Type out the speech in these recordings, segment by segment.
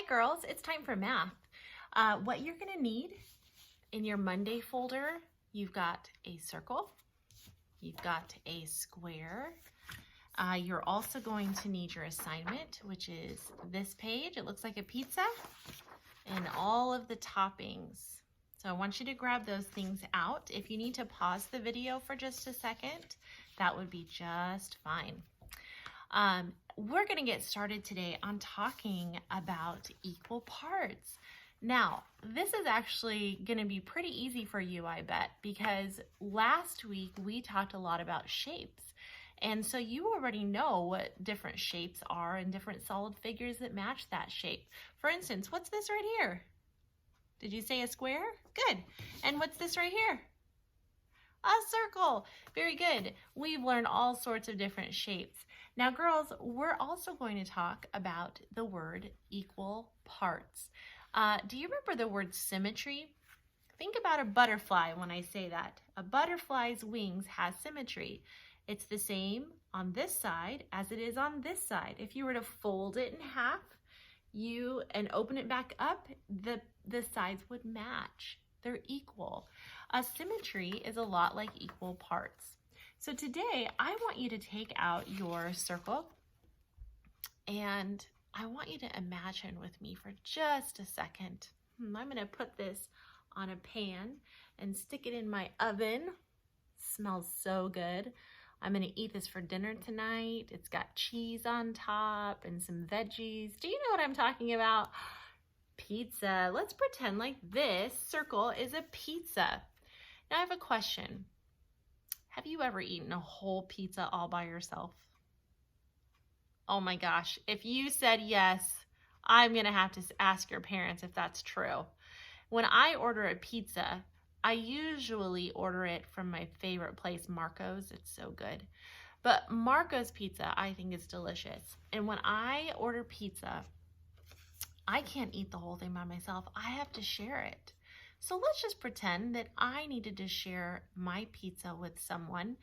girls, it's time for math. What you're gonna need in your Monday folder, you've got a circle, you've got a square. You're also going to need your assignment, which is this page. It looks like a pizza and all of the toppings. So I want you to grab those things out. If you need to pause the video for just a second, that would be just fine. We're going to get started today on talking about equal parts. Now, this is actually going to be pretty easy for you, I bet, because last week we talked a lot about shapes. And so you already know what different shapes are and different solid figures that match that shape. For instance, what's this right here? Did you say a square? Good. And what's this right here? A circle. Very good. We've learned all sorts of different shapes. Now, girls, we're also going to talk about the word equal parts. Do you remember the word symmetry? Think about a butterfly when I say that. A butterfly's wings has symmetry. It's the same on this side as it is on this side. If you were to fold it in half and open it back up, the sides would match. They're equal. A symmetry is a lot like equal parts. So today I want you to take out your circle and I want you to imagine with me for just a second. I'm going to put this on a pan and stick it in my oven. Smells so good. I'm going to eat this for dinner tonight. It's got cheese on top and some veggies. Do you know what I'm talking about? Pizza. Let's pretend like this circle is a pizza. Now I have a question. Have you ever eaten a whole pizza all by yourself? Oh my gosh. If you said yes, I'm going to have to ask your parents if that's true. When I order a pizza, I usually order it from my favorite place, Marco's. It's so good. But Marco's pizza, I think, is delicious. And when I order pizza, I can't eat the whole thing by myself. I have to share it. So let's just pretend that I needed to share my pizza with someone.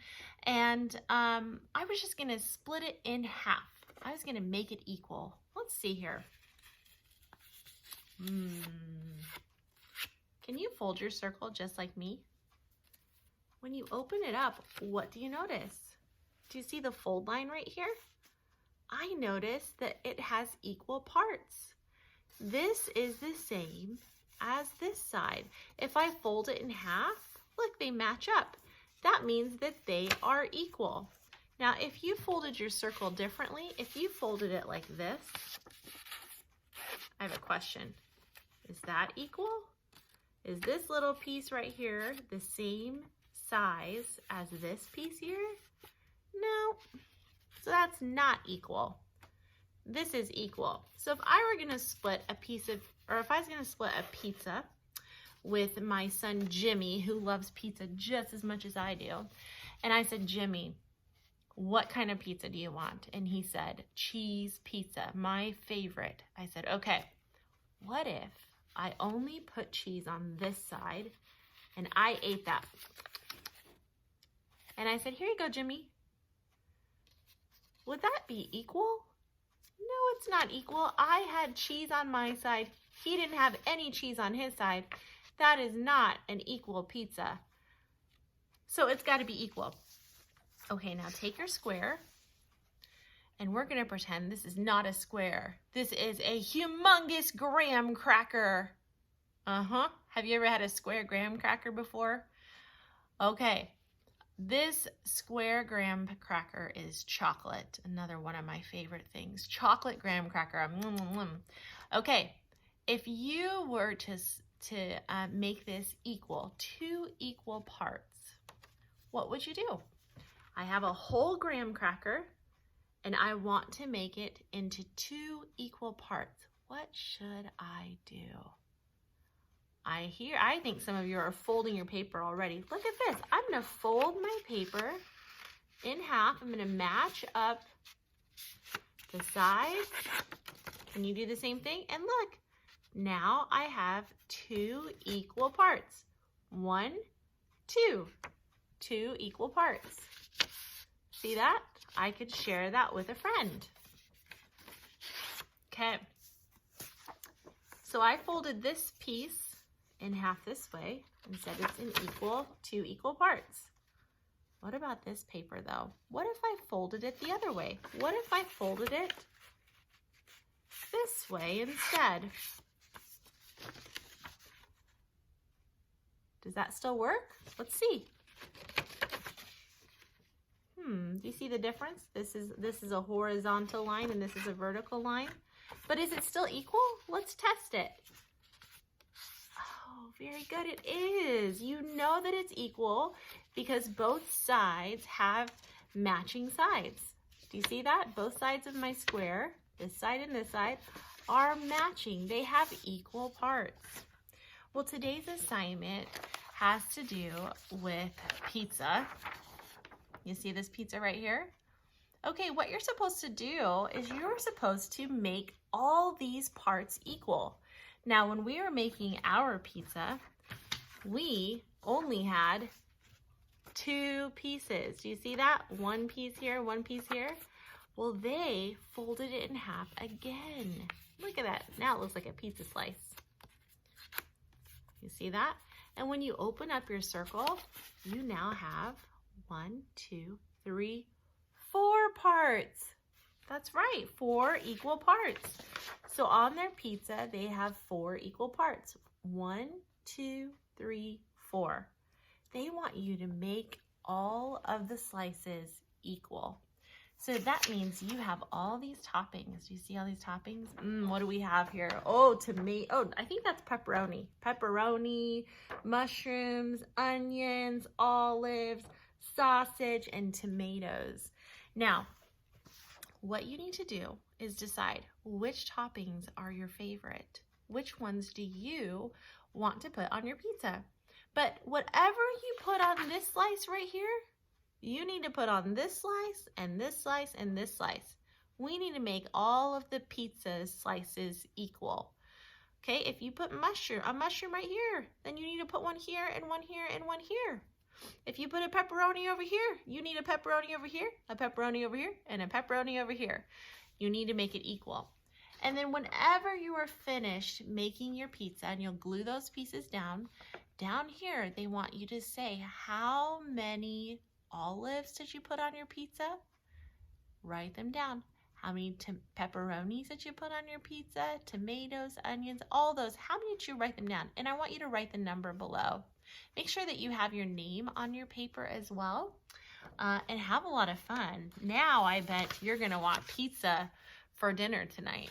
And I was just going to split it in half. I was going to make it equal. Let's see here. Can you fold your circle just like me? When you open it up, what do you notice? Do you see the fold line right here? I notice that it has equal parts. This is the same as this side. If I fold it in half, look, they match up. That means that they are equal. Now, if you folded your circle differently, if you folded it like this, I have a question. Is that equal? Is this little piece right here the same size as this piece here? No. So that's not equal. This is equal. So if I were going to split a if I was going to split a pizza with my son Jimmy, who loves pizza just as much as I do, and I said, Jimmy, what kind of pizza do you want? And he said, cheese pizza, my favorite. I said, okay, what if I only put cheese on this side and I ate that? And I said, here you go, Jimmy. Would that be equal? No, it's not equal. I had cheese on my side. He didn't have any cheese on his side. That is not an equal pizza. So it's got to be equal. Okay, now take your square and we're going to pretend this is not a square. This is a humongous graham cracker. Have you ever had a square graham cracker before? Okay. This square graham cracker is chocolate, another one of my favorite things. Chocolate graham cracker. Okay, if you were to make this equal, two equal parts, what would you do? I have a whole graham cracker, and I want to make it into two equal parts. What should I do? I think some of you are folding your paper already. Look at this. I'm going to fold my paper in half. I'm going to match up the sides. Can you do the same thing? And look, now I have two equal parts. 1, 2. Two equal parts. See that? I could share that with a friend. Okay. So I folded this piece in half this way and said it's in two equal parts. What about this paper though? What if I folded it the other way? What if I folded it this way instead? Does that still work? Let's see. Do you see the difference? This is a horizontal line and this is a vertical line. But is it still equal? Let's test it. Oh, very good, it is. You know that it's equal because both sides have matching sides. Do you see that? Both sides of my square, this side and this side, are matching. They have equal parts. Well, today's assignment has to do with pizza. You see this pizza right here? Okay, what you're supposed to do is you're supposed to make all these parts equal. Now, when we were making our pizza, we only had 2 pieces. Do you see that? One piece here, one piece here. Well, they folded it in half again. Look at that. Now it looks like a pizza slice. You see that? And when you open up your circle, you now have 1, 2, 3, 4 parts. That's right, 4 equal parts. So on their pizza, they have 4 equal parts. 1, 2, 3, 4. They want you to make all of the slices equal. So that means you have all these toppings. Do you see all these toppings? What do we have here? Oh, tomato. Oh, I think that's pepperoni. Pepperoni, mushrooms, onions, olives, sausage, and tomatoes. Now, what you need to do is decide which toppings are your favorite. Which ones do you want to put on your pizza? But whatever you put on this slice right here, you need to put on this slice and this slice and this slice. We need to make all of the pizza slices equal. Okay, if you put a mushroom right here, then you need to put one here and one here and one here. If you put a pepperoni over here, you need a pepperoni over here, a pepperoni over here, and a pepperoni over here. You need to make it equal. And then whenever you are finished making your pizza, and you'll glue those pieces down here, they want you to say, how many olives did you put on your pizza? Write them down. How many pepperonis did you put on your pizza? Tomatoes, onions, all those. How many did you write them down? And I want you to write the number below. Make sure that you have your name on your paper as well, and have a lot of fun. Now I bet you're gonna want pizza for dinner tonight.